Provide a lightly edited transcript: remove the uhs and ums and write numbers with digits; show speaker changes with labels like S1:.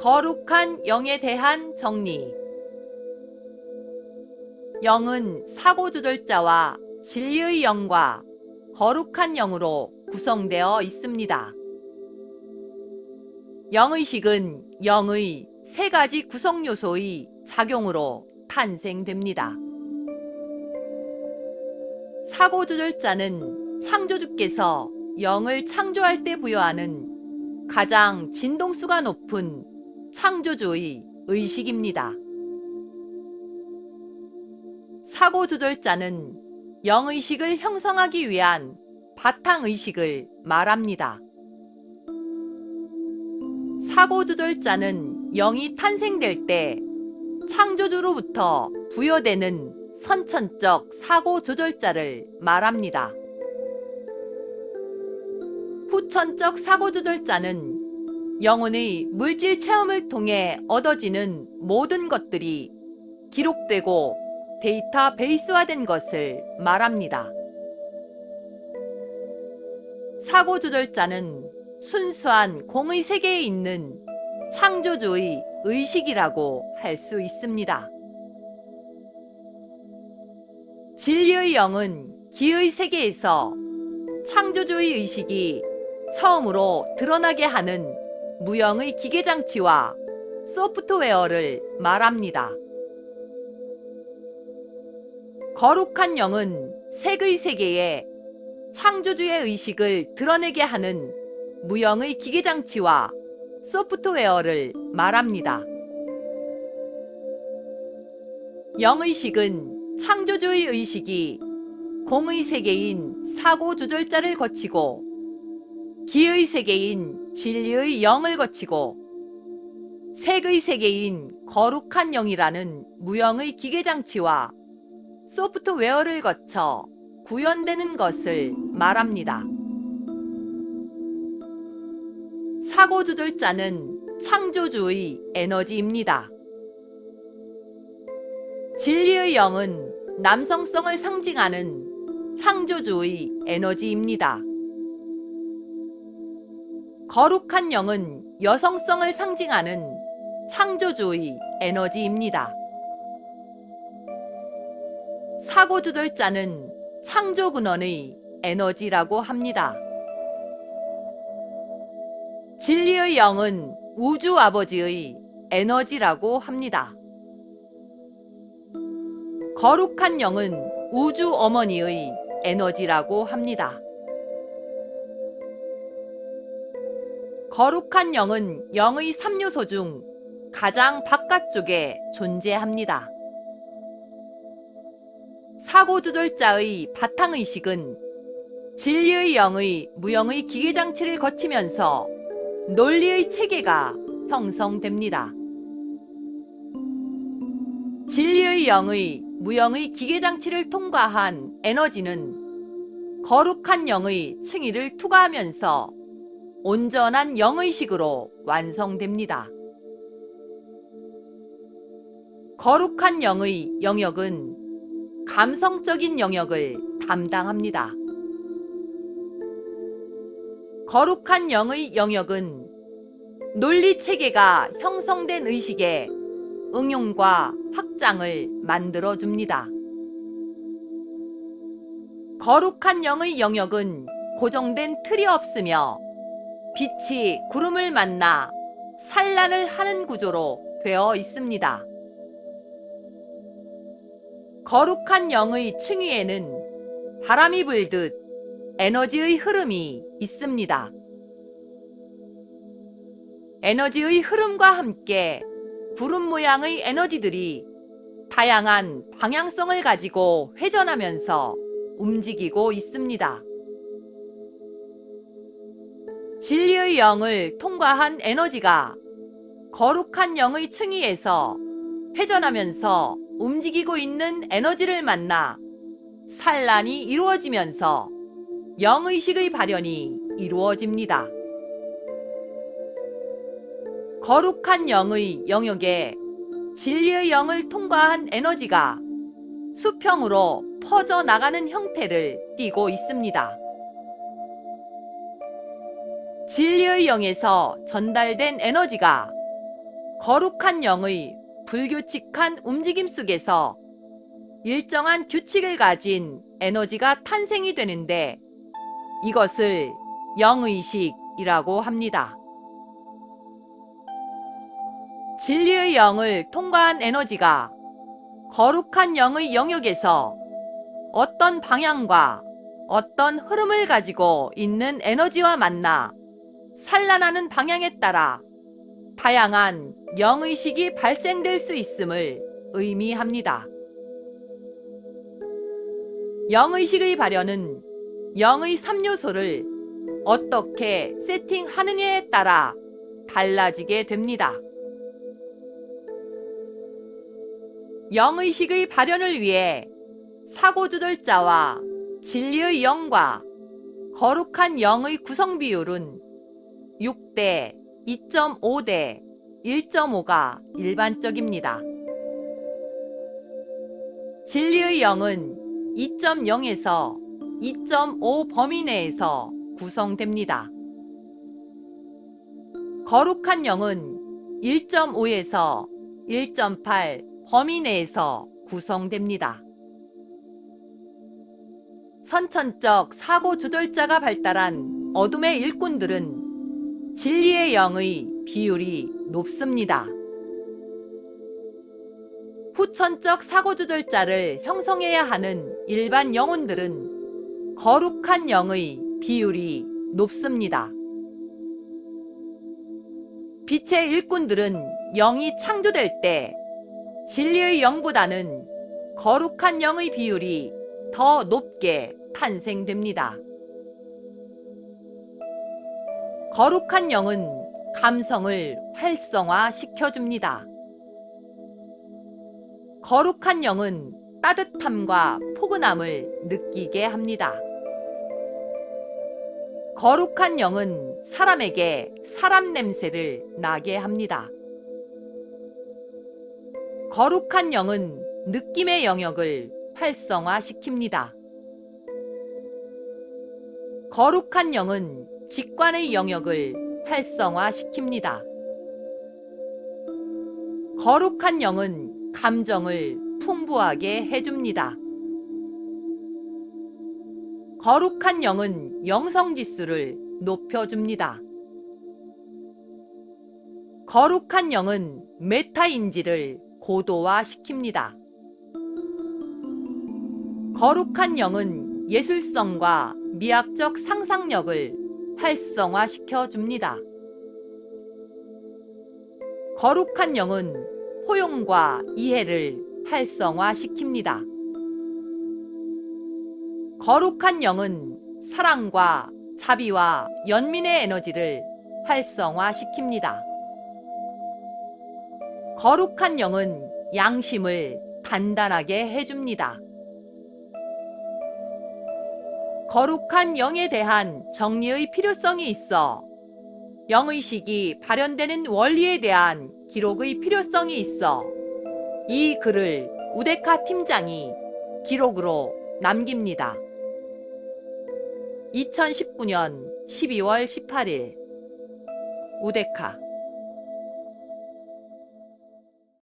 S1: 거룩한 영에 대한 정리. 영은 사고조절자와 진리의 영과 거룩한 영으로 구성되어 있습니다. 영의식은 영의 세 가지 구성 요소의 작용으로 탄생됩니다. 사고조절자는 창조주께서 영을 창조할 때 부여하는 가장 진동수가 높은 창조주의 의식입니다. 사고조절자는 영의식을 형성하기 위한 바탕의식을 말합니다. 사고조절자는 영이 탄생될 때 창조주로부터 부여되는 선천적 사고조절자를 말합니다. 후천적 사고조절자는 영혼의 물질 체험을 통해 얻어지는 모든 것들이 기록되고 데이터베이스화된 것을 말합니다. 사고조절자는 순수한 공의 세계에 있는 창조주의 의식이라고 할 수 있습니다. 진리의 영은 기의 세계에서 창조주의 의식이 처음으로 드러나게 하는 무형의 기계장치와 소프트웨어를 말합니다. 거룩한 영은 색의 세계에 창조주의 의식을 드러내게 하는 무형의 기계장치와 소프트웨어를 말합니다. 영의식은 창조주의 의식이 공의 세계인 사고조절자를 거치고 기의 세계인 진리의 영을 거치고 색의 세계인 거룩한 영이라는 무형의 기계장치와 소프트웨어를 거쳐 구현되는 것을 말합니다. 사고조절자는 창조주의 에너지입니다. 진리의 영은 남성성을 상징하는 창조주의 에너지입니다. 거룩한 영은 여성성을 상징하는 창조주의 에너지입니다. 사고조절자는 창조근원의 에너지라고 합니다. 진리의 영은 우주 아버지의 에너지라고 합니다. 거룩한 영은 우주 어머니의 에너지라고 합니다. 거룩한 영은 영의 3요소 중 가장 바깥쪽에 존재합니다. 사고조절자의 바탕의식은 진리의 영의 무형의 기계장치를 거치면서 논리의 체계가 형성됩니다. 진리의 영의 무형의 기계장치를 통과한 에너지는 거룩한 영의 층위를 투과하면서 온전한 영의식으로 완성됩니다. 거룩한 영의 영역은 감성적인 영역을 담당합니다. 거룩한 영의 영역은 논리체계가 형성된 의식의 응용과 확장을 만들어줍니다. 거룩한 영의 영역은 고정된 틀이 없으며 빛이 구름을 만나 산란을 하는 구조로 되어 있습니다. 거룩한 영의 층위에는 바람이 불듯 에너지의 흐름이 있습니다. 에너지의 흐름과 함께 구름 모양의 에너지들이 다양한 방향성을 가지고 회전하면서 움직이고 있습니다. 진리의 영을 통과한 에너지가 거룩한 영의 층위에서 회전하면서 움직이고 있는 에너지를 만나 산란이 이루어지면서 영의식의 발현이 이루어집니다. 거룩한 영의 영역에 진리의 영을 통과한 에너지가 수평으로 퍼져나가는 형태를 띠고 있습니다. 진리의 영에서 전달된 에너지가 거룩한 영의 불규칙한 움직임 속에서 일정한 규칙을 가진 에너지가 탄생이 되는데 이것을 영의식이라고 합니다. 진리의 영을 통과한 에너지가 거룩한 영의 영역에서 어떤 방향과 어떤 흐름을 가지고 있는 에너지와 만나 산란하는 방향에 따라 다양한 영의식이 발생될 수 있음을 의미합니다. 영의식의 발현은 영의 3요소를 어떻게 세팅하느냐에 따라 달라지게 됩니다. 영의식의 발현을 위해 사고조절자와 진리의 영과 거룩한 영의 구성 비율은 6대 2.5대 1.5가 일반적입니다. 진리의 영은 2.0에서 2.5 범위 내에서 구성됩니다. 거룩한 영은 1.5에서 1.8 범위 내에서 구성됩니다. 선천적 사고 조절자가 발달한 어둠의 일꾼들은 진리의 영의 비율이 높습니다. 후천적 사고 조절자를 형성해야 하는 일반 영혼들은 거룩한 영의 비율이 높습니다. 빛의 일꾼들은 영이 창조될 때 진리의 영보다는 거룩한 영의 비율이 더 높게 탄생됩니다. 거룩한 영은 감성을 활성화시켜줍니다. 거룩한 영은 따뜻함과 포근함을 느끼게 합니다. 거룩한 영은 사람에게 사람 냄새를 나게 합니다. 거룩한 영은 느낌의 영역을 활성화시킵니다. 거룩한 영은 직관의 영역을 활성화시킵니다. 거룩한 영은 감정을 풍부하게 해줍니다. 거룩한 영은 영성지수를 높여줍니다. 거룩한 영은 메타인지를 고도화시킵니다. 거룩한 영은 예술성과 미학적 상상력을 활성화시켜 줍니다. 거룩한 영은 포용과 이해를 활성화시킵니다. 거룩한 영은 사랑과 자비와 연민의 에너지를 활성화시킵니다. 거룩한 영은 양심을 단단하게 해줍니다. 거룩한 영에 대한 정리의 필요성이 있어 영의식이 발현되는 원리에 대한 기록의 필요성이 있어 이 글을 우데카 팀장이 기록으로 남깁니다. 2019년 12월 18일 우데카